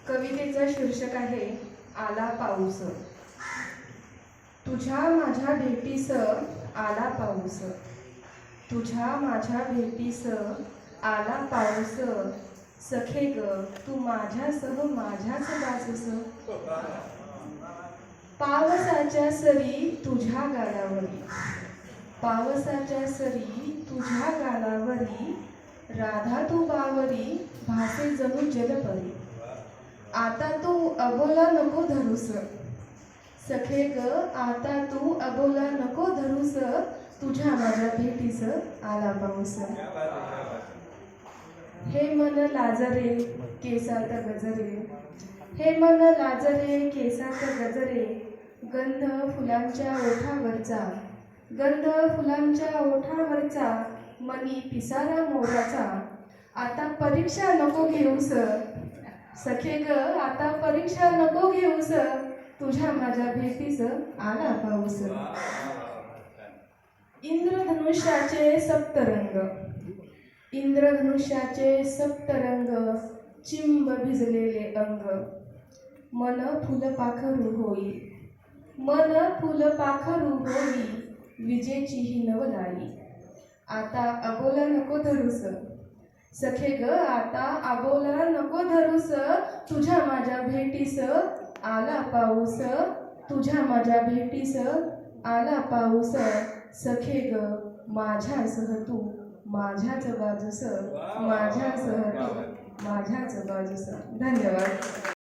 कवितेचं शीर्षक आहे आला पाऊस. तुझ्या माझ्या भेटीस आला पाऊस. तुझ्या माझ्या भेटीस आला पाऊस. सखे ग तू माझ्यासह माझ्याच बाजूस. पावसाच्या सरी तुझ्या गालावरी. पावसाच्या सरी तुझ्या गालावरी. राधा तू बावरी भासे जणू जलपरी. आता तू अबोला नको धरूस. सखे ग आता तू अबोला नको धरूस. तुझ्या माझ्या भेटीस आला पाऊस. हे मन लाजरे केसात गजरे. हे मन लाजरे केसात गजरे. गंध फुलांच्या ओठावरचा. गंध फुलांच्या ओठावरचा. मनी पिसारा मोराचा. आता परीक्षा नको घेऊस. सखे ग आता परीक्षा नको घेऊस. तुझ्या माझ्या भेटीस आला पाऊस. इंद्रधनुष्याचे सप्तरंग. इंद्रधनुष्याचे सप्तरंग. चिंब भिजलेले अंग. मन फुलपाखरू होई. मन फुलपाखरू होई. विजेची ही नवलाई. आता अबोला नको धरूस. सखे ग आता अबोला नको धरूस. तुझ्या माझ्या भेटीस आला पाऊस. तुझ्या माझ्या भेटीस आला पाऊस. सखे ग माझ्यासह तू माझ्याच बाजूस. माझ्यासह तू माझ्याच बाजूस. धन्यवाद.